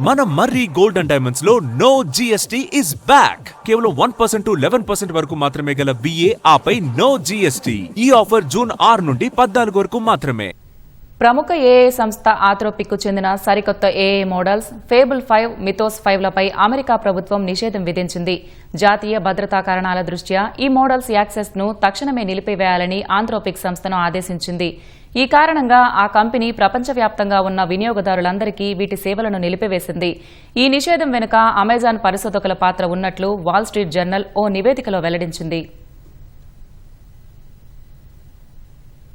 మన మర్రి gold and diamonds లో no GST is back. కేవలం 1% to 11% వరకు మాత్రమే గల బిఏ ఆపై నో జిఎస్టీ. ఈ ఆఫర్ జూన్ 6 నుండి 14 వరకు మాత్రమే. ప్రముఖ ఏఐ సంస్థ ఆంథ్రోపిక్ కు చెందిన సరికొత్త ఏఐ మోడల్స్ ఫేబుల్ 5, మిథోస్ 5లపై అమెరికా ప్రభుత్వం నిషేధం విధించింది. జాతీయ భద్రతా కారణాల దృష్ట్యా ఈ మోడల్స్ యాక్సెస్ ను తక్షణమే నిలిపివేయాలని ఆంథ్రోపిక్ సంస్థను ఆదేశించింది. ఈ కారణంగా ఆ కంపెనీ ప్రపంచవ్యాప్తంగా ఉన్న వినియోగదారులందరికీ వీటి సేవలను నిలిపివేసింది. ఈ నిషేధం వెనుక అమెజాన్ పరిశోధకుల పాత్ర ఉన్నట్లు వాల్ స్ట్రీట్ జర్నల్ ఓ నివేదికలో వెల్లడించింది.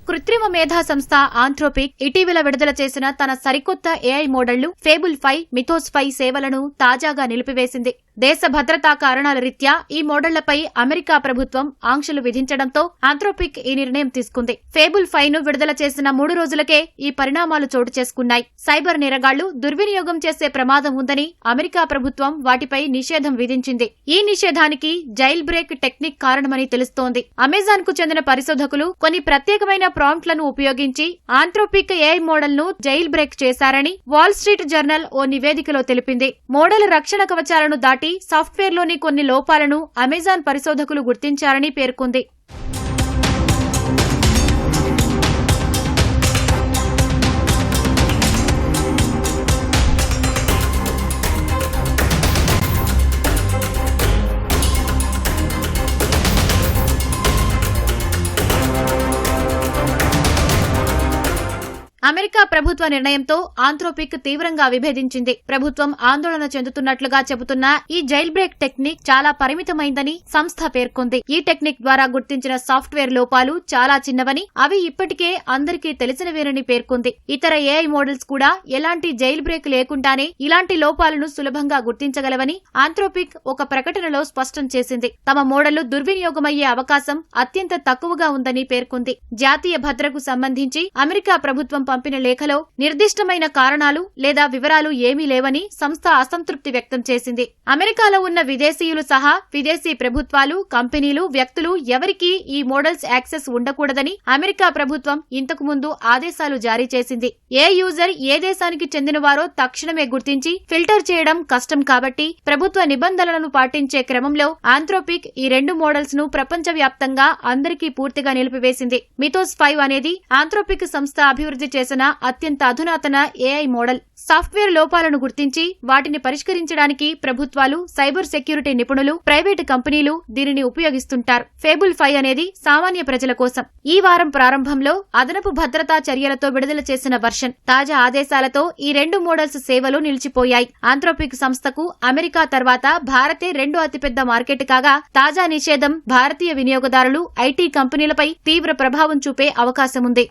కృత్రిమ మేధా సంస్థ ఆంథ్రోపిక్ ఇటీవల విడుదల చేసిన తన సరికొత్త ఏఐ మోడళ్లు ఫేబుల్ 5, మిథోస్ 5 సేవలను తాజాగా నిలిపివేసింది. దేశ భద్రతా కారణాల రీత్యా ఈ మోడళ్లపై అమెరికా ప్రభుత్వం ఆంక్షలు విధించడంతో ఆంథ్రోపిక్ ఈ నిర్ణయం తీసుకుంది. ఫేబుల్ 5ను విడుదల చేసిన 3 రోజులకే ఈ పరిణామాలు చోటు చేసుకున్నాయి. సైబర్ నేరగాళ్లు దుర్వినియోగం చేసే ప్రమాదం ఉందని అమెరికా ప్రభుత్వం వాటిపై నిషేధం విధించింది. ఈ నిషేధానికి జైల్ బ్రేక్ టెక్నిక్ కారణమని తెలుస్తోంది. అమెజాన్ కు చెందిన పరిశోధకులు కొన్ని ప్రత్యేకమైన ప్రాంప్ట్లను ఉపయోగించి ఆంథ్రోపిక్ ఏఐ మోడల్ ను జైల్ బ్రేక్ చేశారని వాల్ స్ట్రీట్ జర్నల్ ఓ నివేదికలో తెలిపింది. మోడల్ రక్షణ కవచాలను దాటి సాఫ్ట్వేర్లోని కొన్ని లోపాలను అమెజాన్ పరిశోధకులు గుర్తించారని పేర్కొంది. అమెరికా ప్రభుత్వ నిర్ణయంతో ఆంథ్రోపిక్ తీవ్రంగా విభేదించింది. ప్రభుత్వం ఆందోళన చెందుతున్నట్లుగా చెబుతున్న ఈ జైల్ బ్రేక్ టెక్నిక్ చాలా పరిమితమైందని సంస్థ పేర్కొంది. ఈ టెక్నిక్ ద్వారా గుర్తించిన సాఫ్ట్వేర్ లోపాలు చాలా చిన్నవని, అవి ఇప్పటికే అందరికీ తెలిసినవేనని పేర్కొంది. ఇతర ఏఐ మోడల్స్ కూడా ఎలాంటి జైల్ బ్రేక్ లేకుండానే ఇలాంటి లోపాలను సులభంగా గుర్తించగలవని ఆంథ్రోపిక్ ఒక ప్రకటనలో స్పష్టం చేసింది. తమ మోడళ్లు దుర్వినియోగమయ్యే అవకాశం అత్యంత తక్కువగా ఉందని పేర్కొంది. జాతీయ భద్రతకు సంబంధించి అమెరికా ప్రభుత్వం పంపిన లేఖలో నిర్దిష్టమైన కారణాలు లేదా వివరాలు ఏమీ లేవని సంస్థ అసంతృప్తి వ్యక్తం చేసింది. అమెరికాలో ఉన్న విదేశీయులు సహా విదేశీ ప్రభుత్వాలు, కంపెనీలు, వ్యక్తులు ఎవరికీ ఈ మోడల్స్ యాక్సెస్ ఉండకూడదని అమెరికా ప్రభుత్వం ఇంతకు ముందు ఆదేశాలు జారీ చేసింది. ఏ యూజర్ ఏ దేశానికి చెందినవారో తక్షణమే గుర్తించి ఫిల్టర్ చేయడం కష్టం కాబట్టి ప్రభుత్వ నిబంధనలను పాటించే క్రమంలో ఆంథ్రోపిక్ ఈ 2 మోడల్స్ ను ప్రపంచవ్యాప్తంగా అందరికీ పూర్తిగా నిలిపివేసింది. మిథోస్ 5 అనేది ఆంథ్రోపిక్ సంస్థ అభివృద్ధి చేసిన అత్యంత అధునాతన ఏఐ మోడల్. సాఫ్ట్వేర్ లోపాలను గుర్తించి వాటిని పరిష్కరించడానికి ప్రభుత్వాలు, సైబర్ సెక్యూరిటీ నిపుణులు, ప్రైవేటు కంపెనీలు దీనిని ఉపయోగిస్తుంటారు. ఫేబుల్ 5 అనేది సామాన్య ప్రజల కోసం. ఈ వారం ప్రారంభంలో అదనపు భద్రతా చర్యలతో విడుదల చేసిన వర్షన్. తాజా ఆదేశాలతో ఈ 2 మోడల్స్ సేవలు నిలిచిపోయాయి. ఆంథ్రోపిక్ సంస్థకు అమెరికా తర్వాత భారతే 2వ అతిపెద్ద మార్కెట్ కాగా తాజా నిషేధం భారతీయ వినియోగదారులు, ఐటీ కంపెనీలపై తీవ్ర ప్రభావం చూపే అవకాశముంది.